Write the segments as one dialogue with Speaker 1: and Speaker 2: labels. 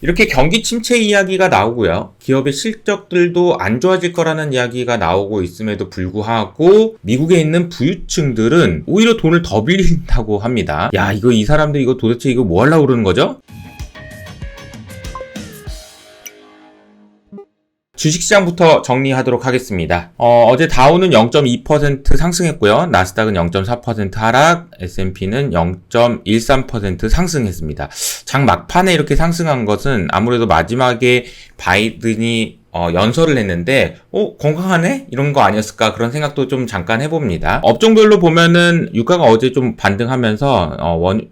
Speaker 1: 이렇게 경기 침체 이야기가 나오고요. 기업의 실적들도 안 좋아질 거라는 이야기가 나오고 있음에도 불구하고 미국에 있는 부유층들은 오히려 돈을 더 빌린다고 합니다. 야, 이 사람들 도대체 뭐 하려고 그러는 거죠? 주식시장부터 정리하도록 하겠습니다. 어제 다우는 0.2% 상승했고요. 나스닥은 0.4% 하락, S&P는 0.13% 상승했습니다. 장 막판에 이렇게 상승한 것은 아무래도 마지막에 바이든이 연설을 했는데 건강하네? 이런 거 아니었을까? 그런 생각도 좀 잠깐 해봅니다. 업종별로 보면은 유가가 어제 좀 반등하면서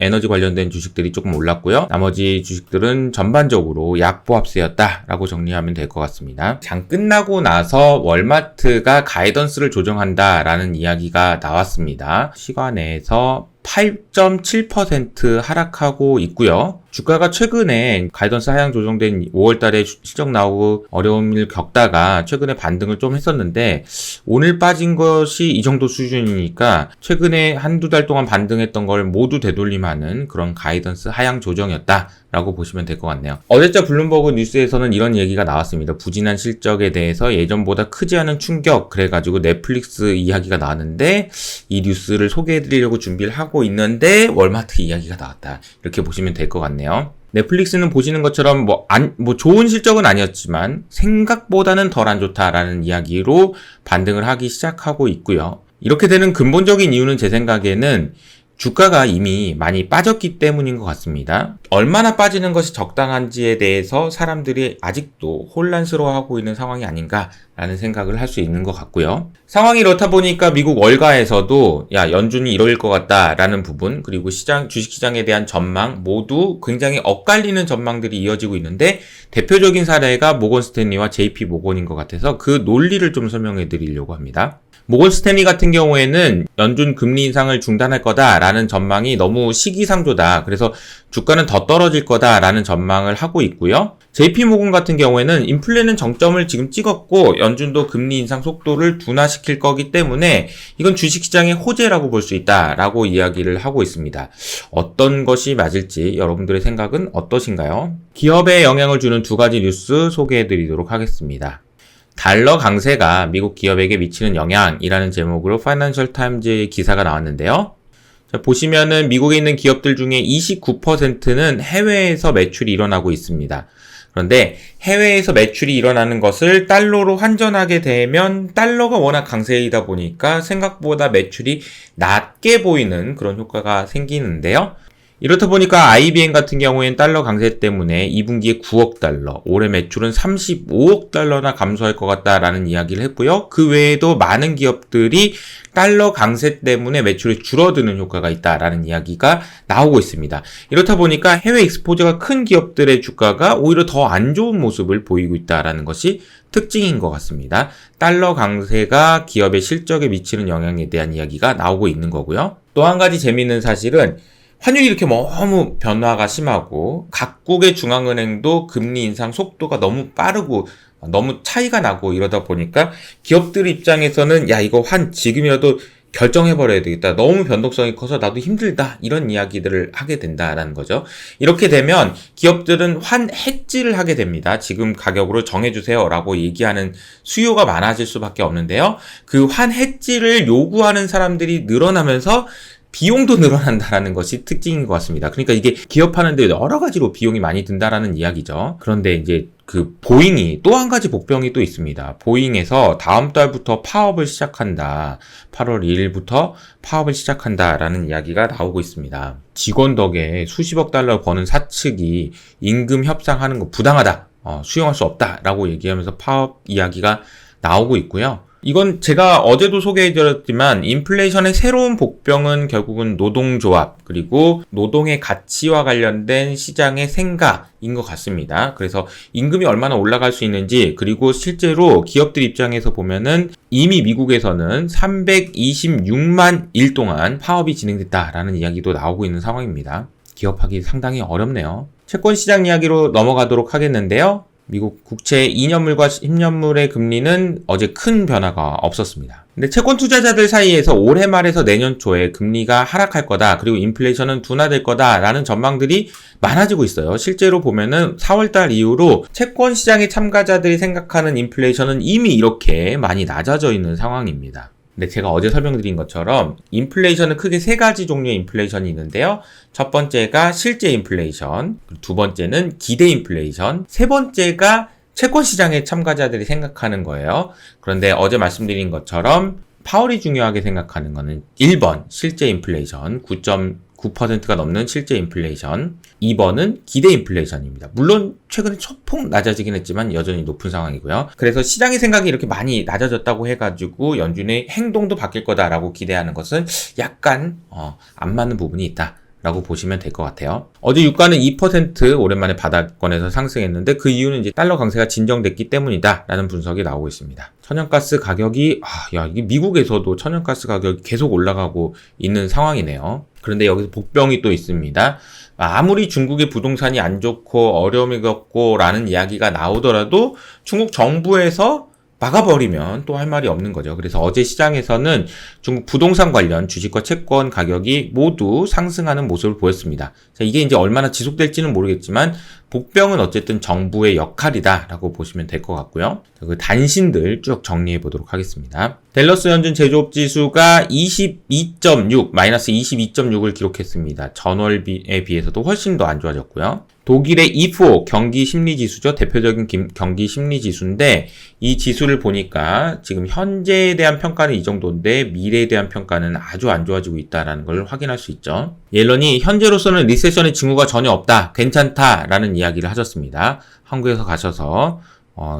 Speaker 1: 에너지 관련된 주식들이 조금 올랐고요. 나머지 주식들은 전반적으로 약보합세였다라고 정리하면 될 것 같습니다. 장 끝나고 나서 월마트가 가이던스를 조정한다라는 이야기가 나왔습니다. 시간에서 8.7% 하락하고 있고요. 주가가 최근에 가이던스 하향 조정된 5월달에 실적 나오고 어려움을 겪다가 최근에 반등을 좀 했었는데 오늘 빠진 것이 이 정도 수준이니까 최근에 한두 달 동안 반등했던 걸 모두 되돌림하는 그런 가이던스 하향 조정이었다라고 보시면 될 것 같네요. 어제자 블룸버그 뉴스에서는 이런 얘기가 나왔습니다. 부진한 실적에 대해서 예전보다 크지 않은 충격, 그래가지고 넷플릭스 이야기가 나왔는데 이 뉴스를 소개해드리려고 준비를 하고 있는데 월마트 이야기가 나왔다. 이렇게 보시면 될 것 같네요. 넷플릭스는 보시는 것처럼 좋은 실적은 아니었지만 생각보다는 덜 안 좋다라는 이야기로 반등을 하기 시작하고 있고요. 이렇게 되는 근본적인 이유는 제 생각에는 주가가 이미 많이 빠졌기 때문인 것 같습니다. 얼마나 빠지는 것이 적당한지에 대해서 사람들이 아직도 혼란스러워하고 있는 상황이 아닌가라는 생각을 할 수 있는 것 같고요. 상황이 이렇다 보니까 미국 월가에서도 연준이 이럴 것 같다라는 부분, 그리고 주식시장에 대한 전망 모두 굉장히 엇갈리는 전망들이 이어지고 있는데 대표적인 사례가 모건 스탠리와 JP 모건인 것 같아서 그 논리를 좀 설명해 드리려고 합니다. 모건 스탠리 같은 경우에는 연준 금리 인상을 중단할 거다라는 전망이 너무 시기상조다. 그래서 주가는 더 떨어질 거다라는 전망을 하고 있고요. JP 모건 같은 경우에는 인플레는 정점을 지금 찍었고 연준도 금리 인상 속도를 둔화시킬 거기 때문에 이건 주식시장의 호재라고 볼 수 있다라고 이야기를 하고 있습니다. 어떤 것이 맞을지 여러분들의 생각은 어떠신가요? 기업에 영향을 주는 두 가지 뉴스 소개해드리도록 하겠습니다. 달러 강세가 미국 기업에게 미치는 영향이라는 제목으로 파이낸셜 타임즈 기사가 나왔는데요. 자, 보시면은 미국에 있는 기업들 중에 29%는 해외에서 매출이 일어나고 있습니다. 그런데 해외에서 매출이 일어나는 것을 달러로 환전하게 되면 달러가 워낙 강세이다 보니까 생각보다 매출이 낮게 보이는 그런 효과가 생기는데요. 이렇다 보니까 IBM 같은 경우에는 달러 강세 때문에 2분기에 9억 달러, 올해 매출은 35억 달러나 감소할 것 같다라는 이야기를 했고요. 그 외에도 많은 기업들이 달러 강세 때문에 매출이 줄어드는 효과가 있다라는 이야기가 나오고 있습니다. 이렇다 보니까 해외 익스포저가 큰 기업들의 주가가 오히려 더 안 좋은 모습을 보이고 있다라는 것이 특징인 것 같습니다. 달러 강세가 기업의 실적에 미치는 영향에 대한 이야기가 나오고 있는 거고요. 또 한 가지 재미있는 사실은 환율이 이렇게 너무 변화가 심하고 각국의 중앙은행도 금리 인상 속도가 너무 빠르고 너무 차이가 나고 이러다 보니까 기업들 입장에서는 이거 지금이라도 결정해버려야 되겠다. 너무 변동성이 커서 나도 힘들다. 이런 이야기들을 하게 된다라는 거죠. 이렇게 되면 기업들은 해지를 하게 됩니다. 지금 가격으로 정해주세요 라고 얘기하는 수요가 많아질 수밖에 없는데요. 그 해지를 요구하는 사람들이 늘어나면서 비용도 늘어난다라는 것이 특징인 것 같습니다. 그러니까 이게 기업하는데 여러 가지로 비용이 많이 든다라는 이야기죠. 그런데 이제 보잉이 또 한 가지 복병이 또 있습니다. 보잉에서 다음 달부터 파업을 시작한다. 8월 2일부터 파업을 시작한다라는 이야기가 나오고 있습니다. 직원 덕에 수십억 달러 버는 사측이 임금 협상하는 거 부당하다. 수용할 수 없다라고 얘기하면서 파업 이야기가 나오고 있고요. 이건 제가 어제도 소개해드렸지만 인플레이션의 새로운 복병은 결국은 노동조합 그리고 노동의 가치와 관련된 시장의 생각인 것 같습니다. 그래서 임금이 얼마나 올라갈 수 있는지 그리고 실제로 기업들 입장에서 보면은 이미 미국에서는 326만 일 동안 파업이 진행됐다라는 이야기도 나오고 있는 상황입니다. 기업하기 상당히 어렵네요. 채권시장 이야기로 넘어가도록 하겠는데요. 미국 국채 2년물과 10년물의 금리는 어제 큰 변화가 없었습니다. 근데 채권 투자자들 사이에서 올해 말에서 내년 초에 금리가 하락할 거다, 그리고 인플레이션은 둔화될 거다라는 전망들이 많아지고 있어요. 실제로 보면은 4월달 이후로 채권 시장의 참가자들이 생각하는 인플레이션은 이미 이렇게 많이 낮아져 있는 상황입니다. 근데 제가 어제 설명드린 것처럼 인플레이션은 크게 세 가지 종류의 인플레이션이 있는데요. 첫 번째가 실제 인플레이션, 두 번째는 기대 인플레이션, 세 번째가 채권 시장의 참가자들이 생각하는 거예요. 그런데 어제 말씀드린 것처럼 파월이 중요하게 생각하는 거는 1번 실제 인플레이션, 9.9%가 넘는 실제 인플레이션, 2번은 기대 인플레이션입니다. 물론 최근에 소폭 낮아지긴 했지만 여전히 높은 상황이고요. 그래서 시장의 생각이 이렇게 많이 낮아졌다고 해가지고 연준의 행동도 바뀔 거다라고 기대하는 것은 약간 안 맞는 부분이 있다 라고 보시면 될 것 같아요. 어제 유가는 2% 오랜만에 바닥권에서 상승했는데 그 이유는 이제 달러 강세가 진정됐기 때문이다 라는 분석이 나오고 있습니다. 천연가스 가격이 이게 미국에서도 천연가스 가격이 계속 올라가고 있는 상황이네요. 그런데 여기서 복병이 또 있습니다. 아무리 중국의 부동산이 안 좋고 어려움이 겪고 라는 이야기가 나오더라도 중국 정부에서 막아버리면 또 할 말이 없는 거죠. 그래서 어제 시장에서는 중국 부동산 관련 주식과 채권 가격이 모두 상승하는 모습을 보였습니다. 자, 이게 이제 얼마나 지속될지는 모르겠지만 복병은 어쨌든 정부의 역할이다라고 보시면 될 것 같고요. 그 단신들 쭉 정리해 보도록 하겠습니다. 댈러스 연준 제조업 지수가 22.6, 마이너스 22.6을 기록했습니다. 전월에 비해서도 훨씬 더 안 좋아졌고요. 독일의 IFO 경기 심리 지수죠. 대표적인 경기 심리 지수인데 이 지수를 보니까 지금 현재에 대한 평가는 이 정도인데 미래에 대한 평가는 아주 안 좋아지고 있다는 걸 확인할 수 있죠. 옐런이 현재로서는 리세션의 징후가 전혀 없다, 괜찮다라는 이야기를 하셨습니다. 한국에서 가셔서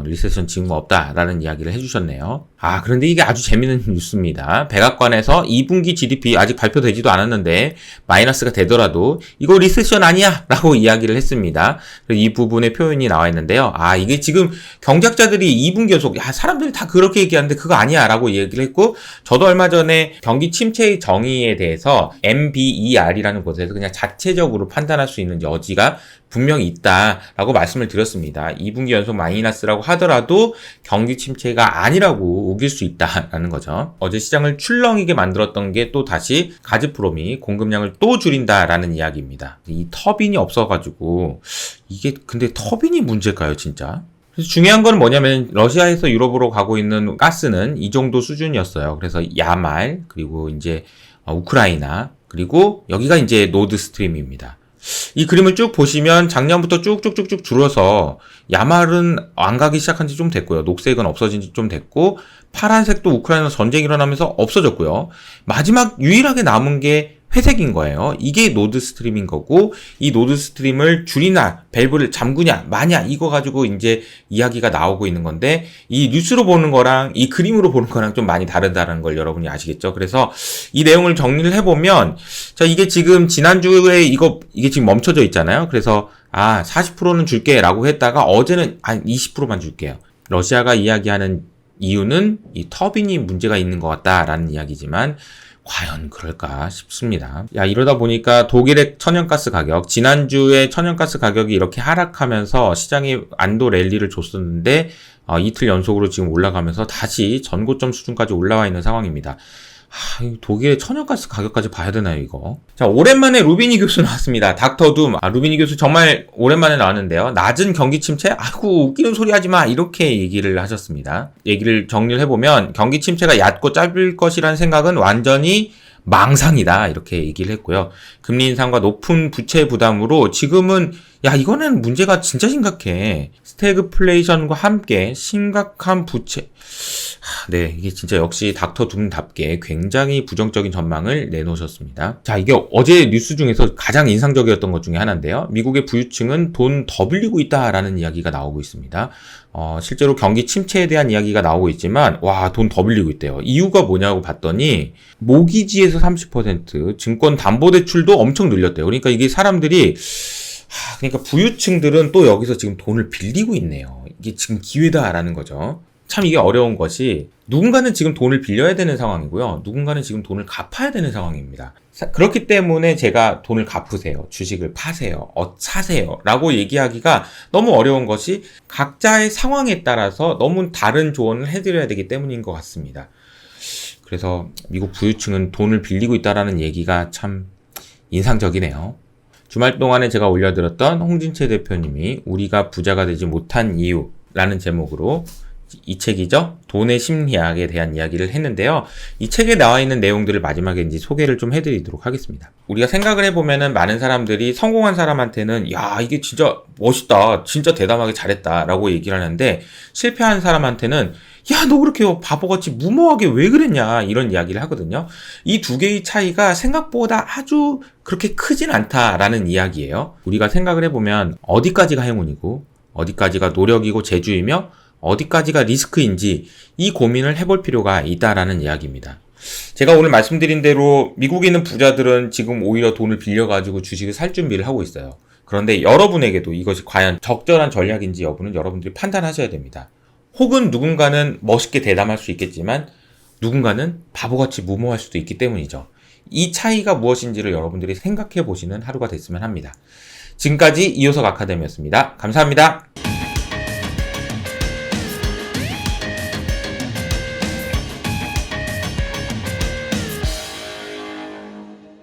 Speaker 1: 리세션 징후가 없다라는 이야기를 해주셨네요. 그런데 이게 아주 재밌는 뉴스입니다. 백악관에서 2분기 GDP 아직 발표되지도 않았는데 마이너스가 되더라도 이거 리세션 아니야 라고 이야기를 했습니다. 이 부분의 표현이 나와 있는데요. 이게 지금 경제학자들이 2분기 연속 사람들이 다 그렇게 얘기하는데 그거 아니야 라고 얘기를 했고, 저도 얼마 전에 경기 침체의 정의에 대해서 MBER이라는 곳에서 그냥 자체적으로 판단할 수 있는 여지가 분명히 있다라고 말씀을 드렸습니다. 2분기 연속 마이너스라고 하더라도 경기 침체가 아니라고 우길 수 있다라는 거죠. 어제 시장을 출렁이게 만들었던 게 또 다시 가즈프롬이 공급량을 또 줄인다라는 이야기입니다. 이 터빈이 없어가지고 이게 근데 터빈이 문제일까요, 진짜? 그래서 중요한 건 뭐냐면 러시아에서 유럽으로 가고 있는 가스는 이 정도 수준이었어요. 그래서 야말, 그리고 이제 우크라이나, 그리고 여기가 이제 노드 스트림입니다. 이 그림을 쭉 보시면 작년부터 쭉쭉쭉쭉 줄어서 야말은 안 가기 시작한 지 좀 됐고요. 녹색은 없어진 지 좀 됐고, 파란색도 우크라이나 전쟁이 일어나면서 없어졌고요. 마지막 유일하게 남은 게 회색인 거예요. 이게 노드 스트림인 거고, 이 노드 스트림을 줄이나 밸브를 잠그냐 마냐 이거 가지고 이제 이야기가 나오고 있는 건데, 이 뉴스로 보는 거랑 이 그림으로 보는 거랑 좀 많이 다르다는 걸 여러분이 아시겠죠? 그래서 이 내용을 정리를 해보면, 자, 이게 지금 지난주에 이게 지금 멈춰져 있잖아요. 그래서 40%는 줄게 라고 했다가 어제는 20%만 줄게요. 러시아가 이야기하는 이유는 이 터빈이 문제가 있는 것 같다라는 이야기지만 과연 그럴까 싶습니다. 이러다 보니까 독일의 천연가스 가격, 지난주에 천연가스 가격이 이렇게 하락하면서 시장이 안도 랠리를 줬었는데 이틀 연속으로 지금 올라가면서 다시 전고점 수준까지 올라와 있는 상황입니다. 독일의 천연가스 가격까지 봐야 되나요, 이거? 자, 오랜만에 루비니 교수 나왔습니다. 닥터둠. 루비니 교수 정말 오랜만에 나왔는데요. 낮은 경기 침체? 웃기는 소리 하지 마. 이렇게 얘기를 하셨습니다. 얘기를 정리를 해보면, 경기 침체가 얕고 짧을 것이라는 생각은 완전히 망상이다. 이렇게 얘기를 했고요. 금리 인상과 높은 부채 부담으로 지금은 이거는 문제가 진짜 심각해. 스태그플레이션과 함께 심각한 부채. 네, 이게 진짜 역시 닥터 둠답게 굉장히 부정적인 전망을 내놓으셨습니다. 자, 이게 어제 뉴스 중에서 가장 인상적이었던 것 중에 하나인데요. 미국의 부유층은 돈 더 빌리고 있다라는 이야기가 나오고 있습니다. 실제로 경기 침체에 대한 이야기가 나오고 있지만, 돈 더 빌리고 있대요. 이유가 뭐냐고 봤더니, 모기지에서 30%, 증권 담보대출도 엄청 늘렸대요. 그러니까 이게 사람들이, 그러니까 부유층들은 또 여기서 지금 돈을 빌리고 있네요. 이게 지금 기회다라는 거죠. 참 이게 어려운 것이 누군가는 지금 돈을 빌려야 되는 상황이고요. 누군가는 지금 돈을 갚아야 되는 상황입니다. 그렇기 때문에 제가 돈을 갚으세요. 주식을 파세요. 사세요. 라고 얘기하기가 너무 어려운 것이 각자의 상황에 따라서 너무 다른 조언을 해드려야 되기 때문인 것 같습니다. 그래서 미국 부유층은 돈을 빌리고 있다라는 얘기가 참 인상적이네요. 주말 동안에 제가 올려드렸던 홍진채 대표님이 우리가 부자가 되지 못한 이유라는 제목으로 이 책이죠. 돈의 심리학에 대한 이야기를 했는데요. 이 책에 나와 있는 내용들을 마지막에 이제 소개를 좀 해드리도록 하겠습니다. 우리가 생각을 해보면은 많은 사람들이 성공한 사람한테는 야, 이게 진짜 멋있다. 진짜 대담하게 잘했다. 라고 얘기를 하는데 실패한 사람한테는 야, 너 그렇게 바보같이 무모하게 왜 그랬냐. 이런 이야기를 하거든요. 이 두 개의 차이가 생각보다 아주 그렇게 크진 않다라는 이야기예요. 우리가 생각을 해보면 어디까지가 행운이고 어디까지가 노력이고 재주이며 어디까지가 리스크인지 이 고민을 해볼 필요가 있다라는 이야기입니다. 제가 오늘 말씀드린 대로 미국에 있는 부자들은 지금 오히려 돈을 빌려가지고 주식을 살 준비를 하고 있어요. 그런데 여러분에게도 이것이 과연 적절한 전략인지 여부는 여러분들이 판단하셔야 됩니다. 혹은 누군가는 멋있게 대담할 수 있겠지만 누군가는 바보같이 무모할 수도 있기 때문이죠. 이 차이가 무엇인지를 여러분들이 생각해 보시는 하루가 됐으면 합니다. 지금까지 이효석 아카데미였습니다. 감사합니다.